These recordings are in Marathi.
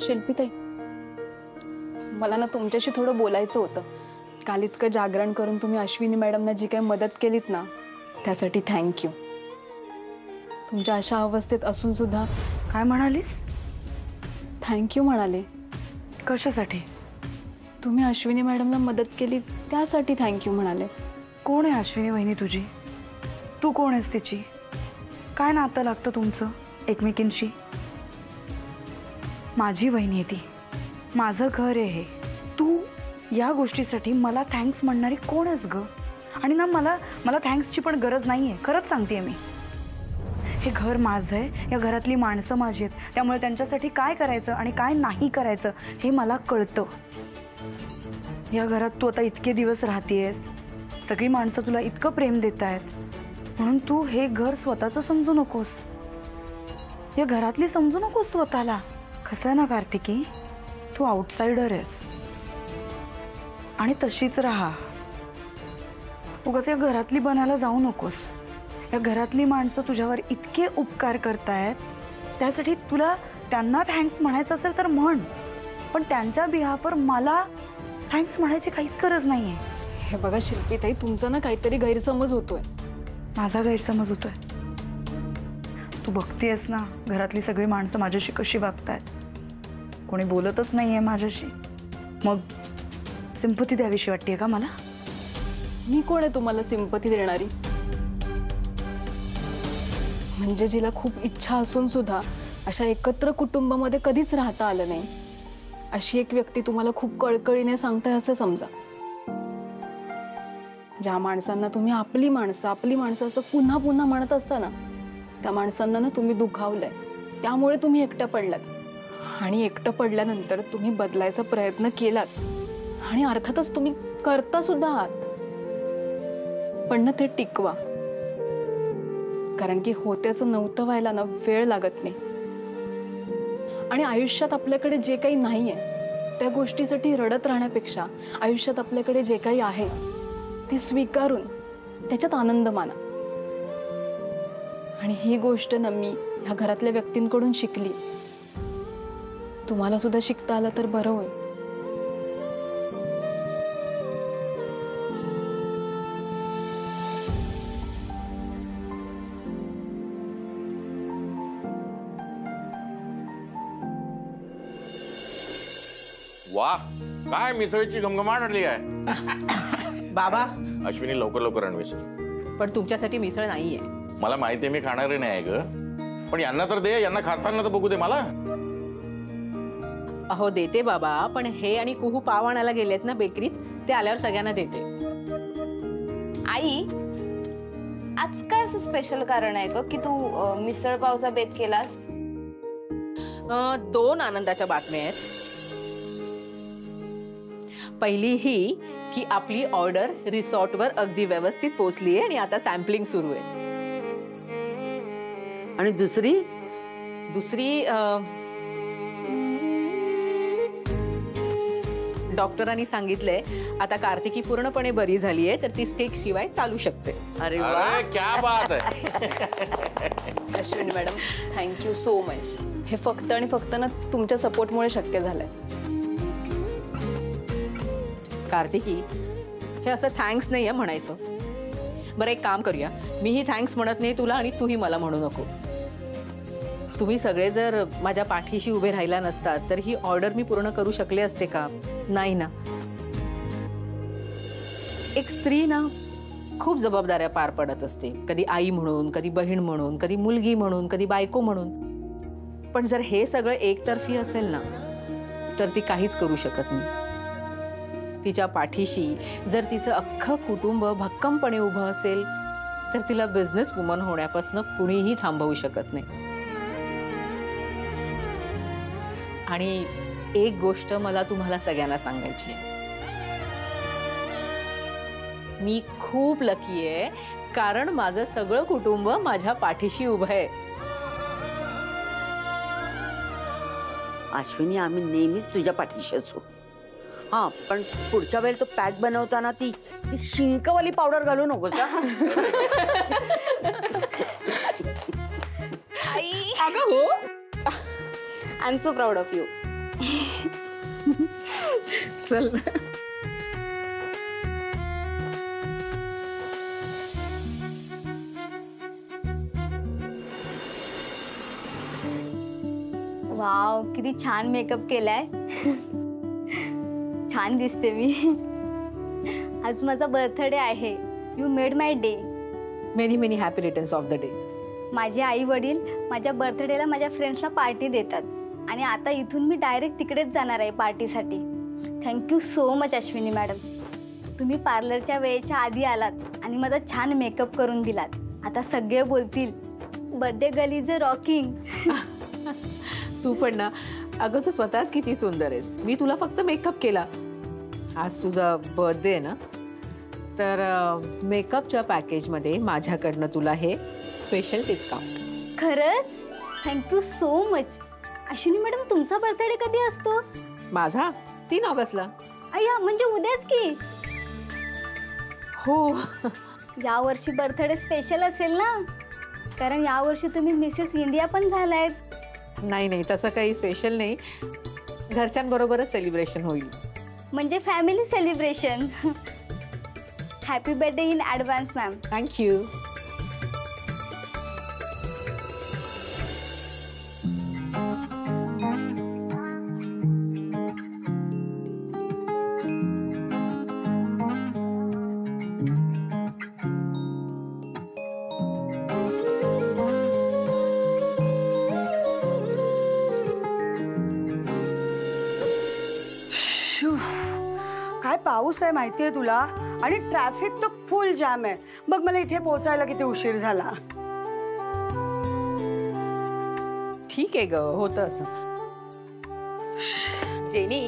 शिल्पीताई, मला ना तुमच्याशी थोडं बोलायचं होतं. काल इतकं जागरण करून तुम्ही अश्विनी मॅडमना जी काही मदत केलीत ना, त्यासाठी थँक्यू. तुमच्या अशा अवस्थेत असून सुद्धा. काय म्हणालीस? थँक्यू म्हणाले. कशासाठी? तुम्ही अश्विनी मॅडमला मदत केली त्यासाठी थँक्यू म्हणाले. कोण आहे अश्विनी वहिनी तुझी? तू कोण आहेस तिची? काय नातं लागतं तुमचं एकमेकींशी? माझी वहिनी आहे ती, माझं घर आहे हे. तू या गोष्टीसाठी मला थँक्स म्हणणारी कोण आहेस ग? आणि ना मला थँक्सची पण गरज नाही आहे, खरंच सांगते मी. हे घर माझं आहे, या घरातली माणसं माझी आहेत, त्यामुळे त्यांच्यासाठी काय करायचं आणि काय नाही करायचं हे मला कळतं. या घरात तू आता इतके दिवस राहतेयस, सगळी माणसं तुला इतकं प्रेम देत आहेत, म्हणून तू हे घर स्वतःचं समजू नकोस, या घरातली समजू नकोस स्वतःला. कसं आहे ना कार्तिकी, तू आउटसाइडर आहेस आणि तशीच राहा. उगाच या घरातली बनायला जाऊ नकोस. या घरातली माणसं तुझ्यावर इतके उपकार करतायत, त्यासाठी तुला त्यांना थँक्स म्हणायचं असेल तर म्हण, पण त्यांच्या बिहाफवर मला थँक्स म्हणायची काहीच गरज नाहीये. हे बघा शिल्पीताई, तुमचा ना काहीतरी गैरसमज होतोय. माझा गैरसमज होतोय? तू बघतेस ना घरातली सगळी माणसं माझ्याशी कशी वागतायत, कोणी बोलतच नाहीये माझ्याशी. मग सिंपती द्यावीशी वाटते का मला? मी कोण आहे तुम्हाला सिंपती देणारी? म्हणजे जिला खूप इच्छा असून सुद्धा अशा एकत्र कुटुंबामध्ये कधीच राहता आलं नाही, अशी एक व्यक्ती तुम्हाला खूप कळकळीने सांगताय असं समजा. ज्या माणसांना तुम्ही आपली माणसं असं पुन्हा पुन्हा म्हणत असता ना, त्या माणसांना ना तुम्ही दुखावलंय. त्यामुळे तुम्ही एकटं पडलात, आणि एकटं पडल्यानंतर तुम्ही बदलायचा प्रयत्न केलात, आणि अर्थातच तुम्ही करता सुद्धा आहात. पण ना ते टिकवा, कारण की होत्याचं नव्हतं व्हायला ना वेळ लागत नाही. आणि आयुष्यात आपल्याकडे जे काही नाहीये त्या गोष्टीसाठी रडत राहण्यापेक्षा आयुष्यात आपल्याकडे जे काही आहे ते स्वीकारून त्याच्यात आनंद माना. आणि ही गोष्ट ना मी ह्या घरातल्या व्यक्तींकडून शिकली. तुम्हाला सुद्धा शिकता आलं तर बरं होईल. वा, काय मिसळीची घमघमाट आणली आहे बाबा. अश्विनी, लवकर लवकर आणवेश. पण तुमच्यासाठी मिसळ नाहीये. मला माहिती आहे, मी खाणारे नाही आहे ग, पण यांना तर दे, यांना खाताना तर बघू दे मला. अहो देते बाबा, पण हे आणि कुहू पाव आणायला गेलेत ना बेकरीत, ते आल्यावर सगळ्यांना देते. आई, आज काय असं स्पेशल कारण आहे का की तू मिसळ पावचा बेत केलास? 2 आनंदाच्या बातम्या आहेत. पहिली ही की आपली ऑर्डर रिसॉर्टवर अगदी व्यवस्थित पोहोचली आहे आणि आता सॅम्पलिंग सुरू आहे. आणि दुसरी डॉक्टरांनी सांगितलंय आता कार्तिकी पूर्णपणे बरी झाली आहे, तर ती स्टेक शिवाय चालू शकते. अरे वाह, क्या बात आहे. Ashwini madam, thank you so much. हे फक्त आणि फक्त ना तुमच्या सपोर्टमुळे शक्य झालंय. कार्तिकी, हे असं थँक्स नाही आहे म्हणायचं. बरं एक काम करूया, मीही थँक्स म्हणत नाही तुला आणि तूही मला म्हणू नको. तुम्ही सगळे जर माझ्या पाठीशी उभे राहिला नसतात तर ही ऑर्डर मी पूर्ण करू शकले असते का? नाही ना. एक स्त्री ना खूप जबाबदाऱ्या पार पडत असते, कधी आई म्हणून, कधी बहीण म्हणून, कधी मुलगी म्हणून, कधी बायको म्हणून. पण जर हे सगळं एकतर्फी असेल ना तर ती काहीच करू शकत नाही. तिच्या पाठीशी जर तिचं अख्खं कुटुंब भक्कमपणे उभं असेल तर तिला बिझनेस वुमन होण्यापासून कुणीही थांबवू शकत नाही. आणि एक गोष्ट मला तुम्हाला सगळ्यांना सांगायची आहे, मी खूप लकी आहे, कारण माझं सगळं कुटुंब माझ्या पाठीशी उभं आहे. अश्विनी, आम्ही नेहमीच तुझ्या पाठीशी असू. हा, पण पुढच्या वेळेला तो पॅक बनवताना ती शिंकवाली पावडर घालू नकोस. आई, अगं हो, I am so proud of you. चल. वाव, किती छान मेकअप केलाय. छान दिसते मी. आज माझा बर्थडे आहे. You made my day. Many many happy returns of the day. माझे आई वडील माझ्या बर्थडेला माझ्या फ्रेंड्सला पार्टी देतात आणि आता इथून मी डायरेक्ट तिकडेच जाणार आहे पार्टीसाठी. Thank you so much Ashwini madam. तुम्ही पार्लरच्या वेळेच्या आधी आलात आणि माझा छान मेकअप करून दिलात. आता सगळे बोलतील birthday girl is a rocking. तू पण ना, अगं तू स्वतःच किती सुंदर आहेस. मी तुला फक्त मेकअप केला. आज तुझा बर्थडे आहे ना, तर मेकअपच्या पॅकेजमध्ये माझ्याकडनं तुला हे स्पेशल डिस्काउंट. खरंच thank you so much. Ashwini madam, तुमचा बर्थडे कधी असतो? माझा 3 ऑगस्टला. अय्या, म्हणजे उद्याच की. हो. यावर्षी बर्थडे स्पेशल असेल ना, कारण यावर्षी तुम्ही मिसेस इंडिया पण झालायत. नाही नाही, तसं काही स्पेशल नाही. घरच्यांबरोबरच सेलिब्रेशन होईल. म्हणजे family celebration. Happy birthday in advance ma'am. Thank you. काय पाऊस आहे माहितीये तुला, आणि ट्रॅफिक तर फुल जाम आहे. बघ मला इथे पोहोचायला किती उशीर झाला. ठीक आहे ग, होतं असं. जेनी,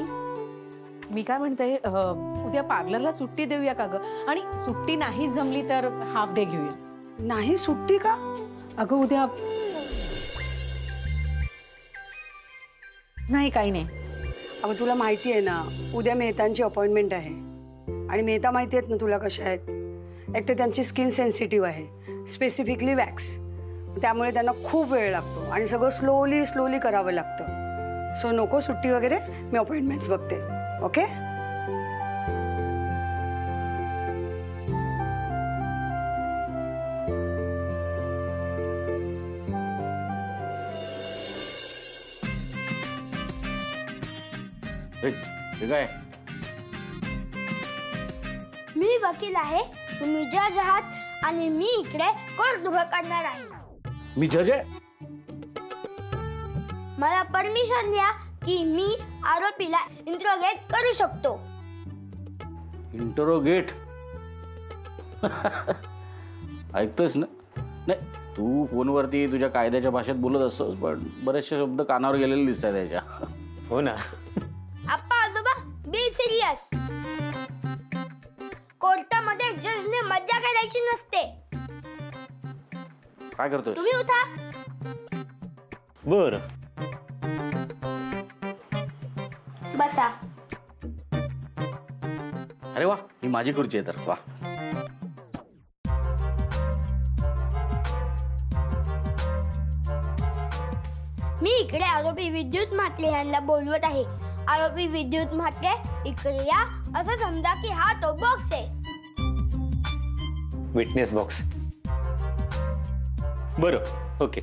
मी काय म्हणते, उद्या पार्लरला सुट्टी देऊया का ग? आणि सुट्टी नाही जमली तर हाफ डे घेऊया. नाही सुट्टी का? अगं उद्या नाही, काही नाही. अगं तुला माहिती आहे ना, उद्या मेहतांची अपॉइंटमेंट आहे. आणि मेहता माहिती आहेत ना तुला कशा आहेत. एक तर त्यांची स्किन सेन्सिटिव्ह आहे, स्पेसिफिकली वॅक्स. त्यामुळे त्यांना खूप वेळ लागतो आणि सगळं स्लोली करावं लागतं. सो नको सुट्टी वगैरे, मी अपॉइंटमेंट्स बघते. ओके. हे काय? मी वकील आहे, तुम्ही जज आहात आणि मी इकडे कोर्ट उभं करणार आहे. मी जज आहे? मला परमिशन द्या की मी आरोपीला इंट्रोगेट करू शकतो. इंटरोगेट? ऐकतोस ना? नाही, तू फोनवरती तुझ्या कायद्याच्या भाषेत बोलत असतोस, पण बरेचसे शब्द कानावर गेलेले दिसतात त्याच्या. हो ना. आप्पा आजोबा, बी सिरियस. कोर्टामध्ये जजने मज्जा करायची नसते. काय करतोस? तुम्ही उठा. बर. बसा. अरे वा, ही माझी खुर्ची आहे तर. वा. मी इकडे आरोपी विद्युत म्हात्रे यांना बोलवत आहे. आरोपी विद्युत म्हात्रे, इकडे या. असं समजा की हा तो बॉक्स आहे. Witness box. बरं, ओके.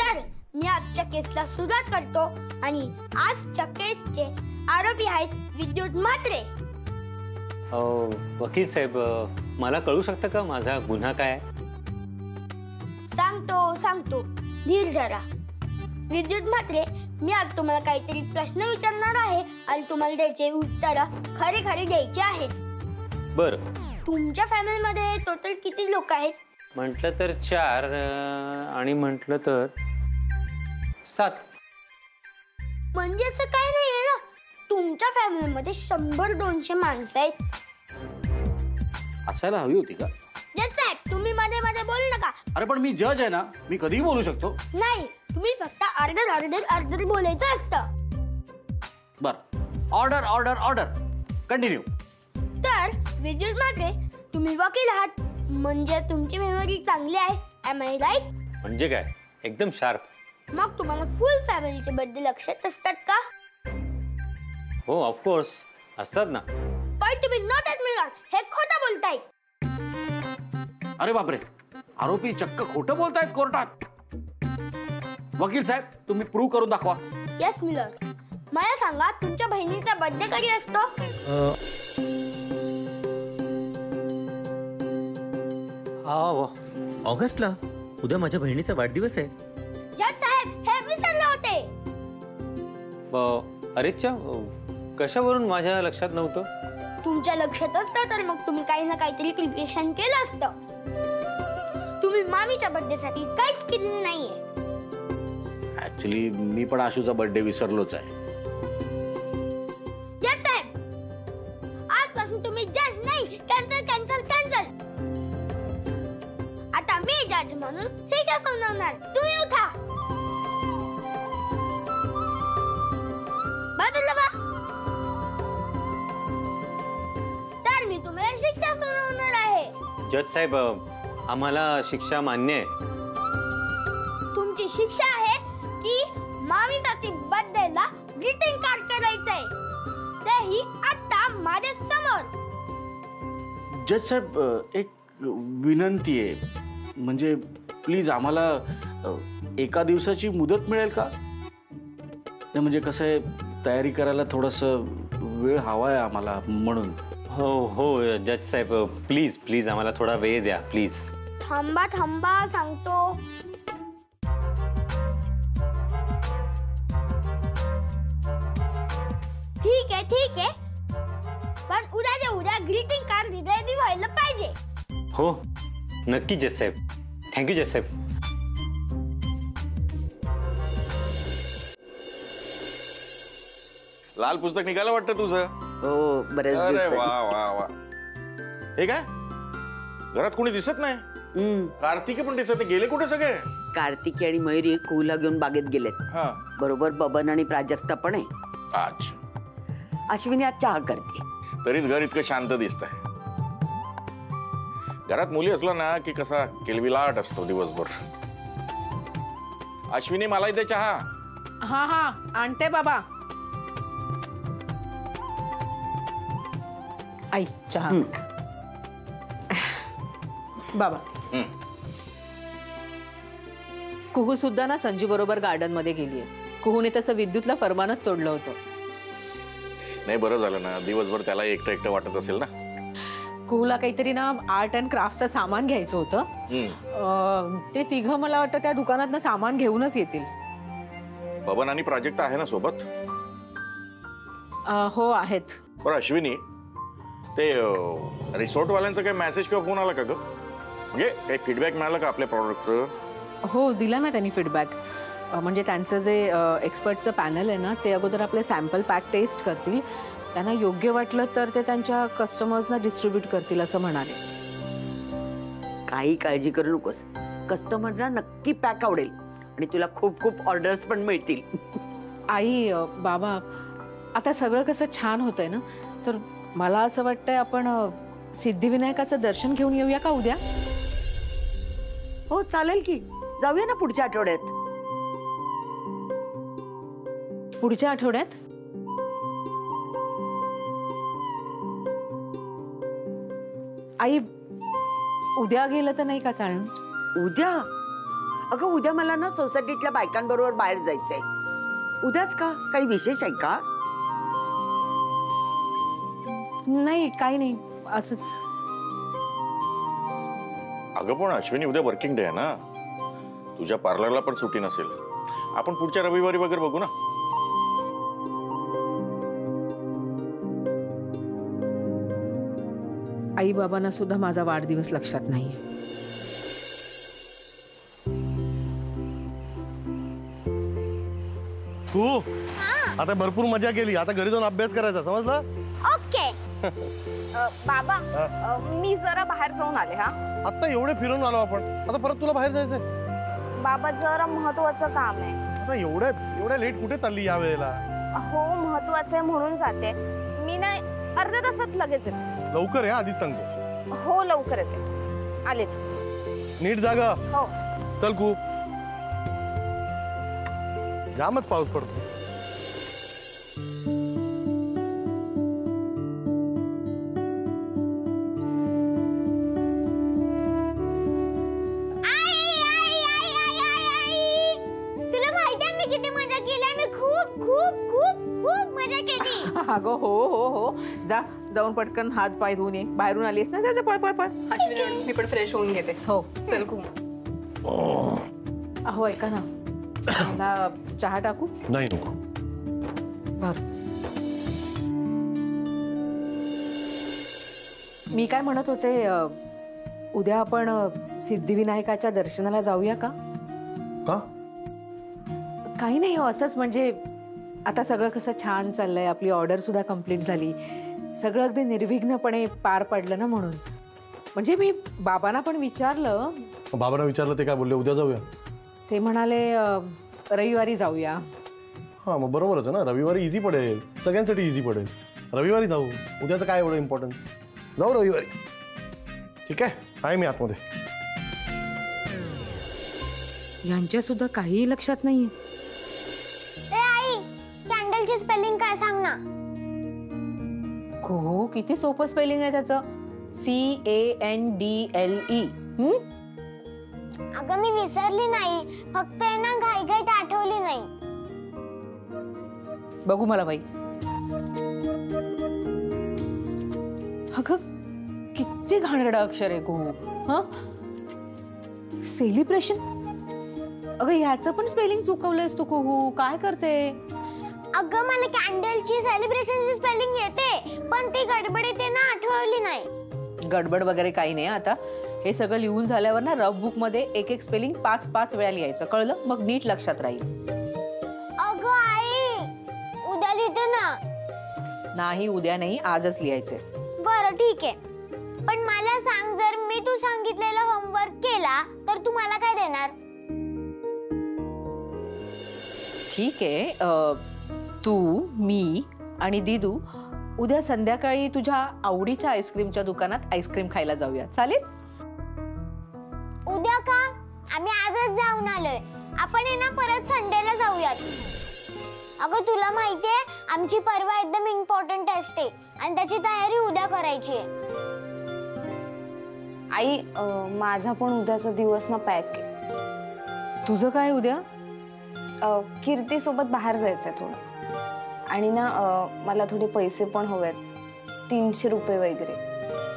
तर मी आजच्या केसला सुरुवात करतो आणि आजच्या केसचे आरोपी आहेत विद्युत म्हात्रे. वकील साहेब, मला कळू शकतं का माझा गुन्हा काय आहे? सांगतो, धीर धरा. विद्युत म्हात्रे, मी आज तुम्हाला काहीतरी प्रश्न विचारणार आहे आणि तुम्हाला त्याचे उत्तर खरे द्यायचे आहेत. बरं. तुमच्या फॅमिलीमध्ये टोटल किती लोक आहेत? म्हटलं तर 4 आणि म्हटलं तर 7. म्हणजे असं काय नाहीये ना, तुमच्या फॅमिलीमध्ये 100-200 माणसं आहेत. असायला हवी होती का? जज साहेब, तुम्ही मध्ये बोलू नका. अरे पण मी जज आहे ना, मी कधीही बोलू शकतो. नाही, तुम्ही फक्त अर्धर बोलायचं असतं. बर. ऑर्डर. कंटिन्यू. तर विद्युत म्हात्रे, तुम्ही वकील आहात, म्हणजे तुमची मेमरी चांगली आहे. Am I right? म्हणजे काय, एकदम शार्प. मग तुम्हाला फुल फॅमिलीचे बद्दल लक्षात असतात का? हो ऑफकोर्स असतात ना. पण तुम्ही नॉट मिलर हे खोटं बोलताय. अरे बापरे, आरोपी चक्क खोटं बोलतायत कोर्टात. वकील साहेब, तुम्ही प्रूव्ह करून दाखवा. येस मिलर, मला सांगा तुमच्या बहिणीचा बर्थडे कधी असतो? ऑगस्टला. उद्या माझ्या बहिणीचा वाढदिवस आहे. जज साहेब, हे विसरले होते. अरेच्या, कशावरून माझ्या लक्षात नव्हतं? तुमच्या लक्षात असतं तर मग तुम्ही काही ना काहीतरी प्रिपरेशन केलं असतं. तुम्ही मामीच्या बर्थडे साठी काहीच केलेलं नाहीये. ऍक्च्युली मी पण आशूचा बर्थडे विसरलोच आहे. जज साहेब, आजपासून तुम्ही जज नाही, कॅन्सल कॅन्सल कॅन्सल. आता मी जज म्हणून शिक्षा सुनावणार. तुम्ही उठा. बदललं बा. तर मी तुम्हाला शिक्षा सुनावणार आहे. जज साहेब, आम्हाला शिक्षा मान्य आहे. तुमची शिक्षा आहे की मामीसाठी बर्थडेला ग्रीटिंग कार्ड करायचंय, तेही आता माझ्या समोर. जज साहेब, एक विनंती आहे, म्हणजे प्लीज आम्हाला एका दिवसाची मुदत मिळेल का? नाही म्हणजे कसं आहे, तयारी करायला थोडंसं वेळ हवा आहे आम्हाला म्हणून. हो हो जज साहेब, प्लीज प्लीज आम्हाला थोडा वेळ द्या प्लीज. थांबा थांबा सांगतो. ठीक आहे, पण उद्याच्या उद्या ग्रीटिंग कार्ड रेडी व्हायला पाहिजे. हो नक्की जज साहेब. थँक्यू जज साहेब. लाल पुस्तक निघालं वाटतं तुझं. हो बरेच अरे दिवस वा वा वा. हे काय, घरात कोणी दिसत नाही. कार्तिकी पण दिसत नाही. गेले कुठे सगळे? कार्तिकी आणि मयुरी कुहूला घेऊन बागेत गेलेत. हा. बरोबर बबन आणि प्राजक्ता पण आहे. अच्छा, अश्विनी आज चहा करते. तरीच घर इतकं शांत दिसतंय. घरात मुली असला ना की कसा किलबिलाट असतो दिवसभर. अश्विनी, मला इथे चहा. हा हा आणते बाबा. आई चहा. बाबा, कुहू सुद्धा ना संजू बरोबर गार्डन मध्ये गेलीये. कुहूने तसं विद्युतला फरमानच सोडलं होतं. नाही, बरं झालं ना, दिवसभर त्याला एकटं एकटं वाटत असेल ना. कुहूला काहीतरी ना आर्ट अँड क्राफ्टचं सामान घ्यायचं होतं. ते तिघं मला वाटतं त्या दुकानात ना सामान घेऊनच येतील. बबन आणि प्राजक्ता आहे ना सोबत? हो आहेत. बरं अश्विनी, ते रिसॉर्ट वाल्यांचा काही मेसेज किंवा फोन आला का ग? म्हणजे काही फीडबॅक मिळाला का आपल्या प्रॉडक्टचं? हो दिला ना त्यांनी फीडबॅक. म्हणजे त्यांचं जे एक्सपर्टचं पॅनल आहे ना, ते अगोदर आपले सॅम्पल पॅक टेस्ट करतील. त्यांना योग्य वाटलं तर ते त्यांच्या कस्टमर्सना डिस्ट्रीब्यूट करतील असं म्हणाले. काही काळजी करू नकोस, कस्टमरना नक्की पॅक आवडेल आणि तुला खूप खूप ऑर्डर्स पण मिळतील. आई बाबा, आता सगळं कसं छान होतंय ना, तर मला असं वाटतंय आपण सिद्धिविनायकाचं दर्शन घेऊन येऊया का उद्या? हो चालेल की, जाऊया ना पुढच्या आठवड्यात. पुढच्या आठवड्यात? आई उद्या गेलं तर नाही का चालणं? उद्या? अगं उद्या मला ना सोसायटीतल्या बायकांबरोबर बाहेर जायचंय. उद्याच का? काही विशेष आहे का? नाही काही नाही, असंच. अगं पण अश्विनी, उद्या वर्किंग डे आहे ना, तुझ्या पार्लरला पण सुट्टी नसेल. आपण पुढच्या रविवारी वगैरे बघू ना. आई बाबांना सुद्धा माझा वाढदिवस लक्षात नाहीये. तू आता भरपूर मजा केली, आता घरी जाऊन अभ्यास करायचा, समजलं? ओके. बाबा, मी जरा बाहेर जाऊन आले. हा आता एवढे फिरून आलो आपण, आता परत तुला बाहेर जायचंय? बाबा, जरा महत्वाचं काम आहे. आता एवढ्या लेट कुठे चालली या वेळेला? हो महत्वाचं आहे म्हणून जाते मी. नाही अर्ध्या तासात लगेच येते. लवकर या, आधीच सांगतो. हो लवकर येते, आलेच. नीट जागा. हो. चल कू, जामच पाऊस पडतो. अगं हो हो हो, जा जाऊन पटकन हात पाय धुवून ये. बाहेरून आलीस ना, जा जा, पळ पळ पळ. अश्विनी मॅडम, मी पण फ्रेश होऊन घेते. हो चल खूप. अहो ऐका ना, मला चहा टाकू? नाही नको. बर. मी काय म्हणत होते, उद्या आपण सिद्धिविनायकाच्या दर्शनाला जाऊया का? का? काही नाही हो, असंच म्हणजे आता सगळं कसं छान चाललंय, आपली ऑर्डर सुद्धा कंप्लीट झाली, सगळं अगदी निर्विघ्नपणे पार पडलं ना, म्हणून. म्हणजे मी बाबांना पण विचारलं. बाबांना विचारलं, ते काय बोलले? उद्या जाऊया. ते म्हणाले रविवारी जाऊया. हा मग बरोबरच आहे ना, रविवारी इझी पडेल, सगळ्यांसाठी इझी पडेल. रविवारी जाऊ. उद्याचं काय एवढं इम्पॉर्टन्स? जाऊ रविवारी. ठीक आहे मी आतमध्ये. यांच्या सुद्धा काही लक्षात नाहीये. आई, कॅन्डलची स्पेलिंग काय सांग ना. हो, किती सोपं स्पेलिंग आहे त्याचं. CANDLE. अगं मी विसरली नाही, फक्त आहे ना घाईघाईत आठवली नाही. बघू मला बाई. अगं किती घाणेरडं अक्षर आहे कुहू. हा, सेलिब्रेशन. अगं ह्याचं पण स्पेलिंग चुकवलंयस तू कुहू, काय करते? अगं मला कॅन्डलची सेलिब्रेशनची स्पेलिंग येते, पण ती गडबडीत आहे ना, आठवली नाही. गडबड वगैरे काही नाही. आता हे सगळं लिहून झाल्यावर ना रफ बुक मध्ये एक एक स्पेलिंग 5-5 वेळा लिहायचं, कळलं? मग नीट लक्षात राहील. अगं आई, उद्या लिहिते ना. नाही, उद्या नाही, आजच लिहायचंय. बरं ठीक आहे, पण मला सांग, जर मी तू सांगितलेलं होमवर्क केला तर तू मला काय देणार? ठीक आहे, तू, मी आणि दीदू उद्या संध्याकाळी तुझ्या आवडीच्या आईस्क्रीमच्या दुकानात आईस्क्रीम खायला जाऊया, चालेल? उद्या का? आम्ही आजच जाऊन आलोय. आपण आहे ना परत संडेला जाऊयात. अगं तुला माहितीये, आमची परवा एकदम इम्पॉर्टंट टेस्ट आहे आणि त्याची तयारी उद्या करायची आहे. आई, माझा पण उद्याचा दिवस ना पॅक आहे. तुझं काय उद्या? कीर्ती सोबत बाहेर जायचंय थोडं, आणि ना मला थोडे पैसे पण हवेत, 300 रुपये वगैरे.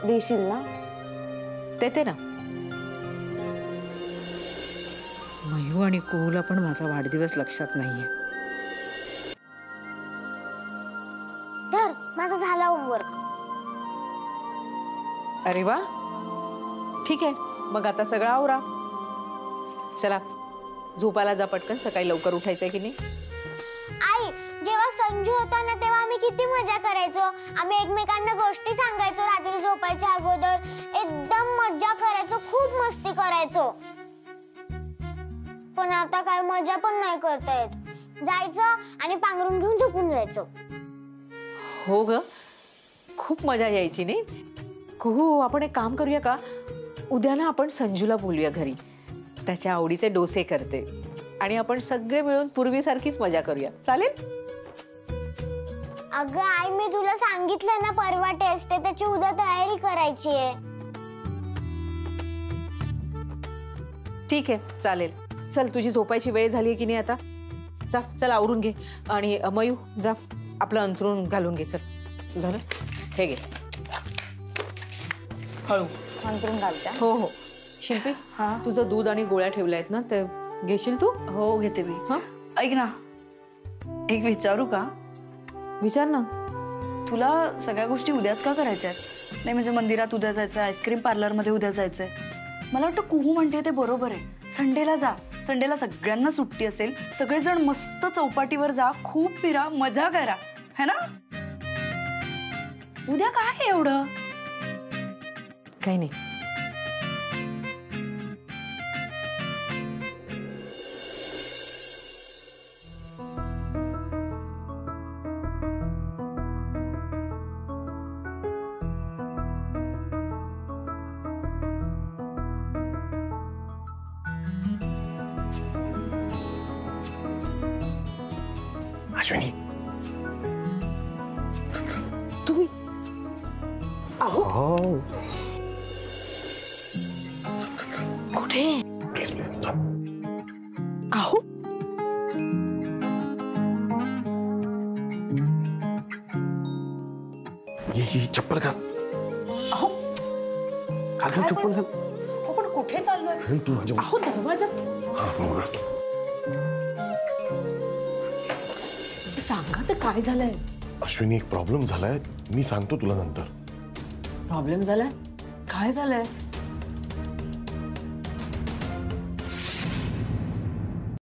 देशील ना? देते ना. मयू आणि कुहूला पण माझा वाढदिवस लक्षात नाहीये. धर, माझा झाला होमवर्क. अरे वा, ठीक आहे. मग आता सगळं आवरा. चला झोपायला जा पटकन, सकाळी लवकर उठायचंय की नाही? आई, जेव्हा संजू होता ना तेव्हा आम्ही किती मजा करायचो. आम्ही एकमेकांना गोष्टी सांगायचो रात्री झोपायच्या अगोदर. एकदम मजा करायचो, खूप मस्ती करायचो. पण आता काय मजा पण नाही करता येत. जायचं आणि पांघरून घेऊन झोपून जायचो. हो ग, खूप मजा यायची नाही? कुहू, आपण एक काम करूया का? उद्या ना आपण संजूला बोलूया घरी, त्याच्या आवडीचे डोसे करते आणि आपण सगळे मिळून पूर्वीसारखीच मजा करूया, चालेल? अगं आई, मी तुला सांगितलं ना परवा टेस्ट आहे, त्याची उद्या तयारी करायची आहे. ठीक आहे, चालेल. चल, तुझी झोपायची वेळ झाली की नाही आता? जा, चल आवरून घे. आणि मयू, जा आपलं अंथरूण घालून घे. चल, झालं? हे घे, हळू अंथरूण घालते. हो हो. शिल्पी, हा, तुझं दूध आणि गोळ्या ठेवल्या आहेत ना, ते घेशील तू? हो घेते मी. हा, ऐक ना, एक विचारू का? विचार ना. तुला सगळ्या गोष्टी उद्याच का करायच्या आहेत? नाही म्हणजे मंदिरात उद्या जायचं, आईस्क्रीम पार्लरमध्ये उद्या जायचंय. मला वाटतं कुहू म्हणते ते बरोबर आहे. संडेला जा. संडेला सगळ्यांना सुट्टी असेल, सगळेजण मस्त चौपाटीवर जा, खूप फिरा, मजा करा, है ना? उद्या काय एवढं? काही नाही. अश्विनी, तुम्ही अहो, हो कुठे? Please please. अहो, ही चप्पल घाल. अहो घाल घाल, चप्पल घाल. हो, पण कुठे चाललोय? चल तू माझ्या. अहो दरवाजा हा मग घालतो. सांगा तर काय झालंय? अश्विनी एक प्रॉब्लेम झालाय, मी सांगतो तुला नंतर. प्रॉब्लेम झालाय? काय झालंय?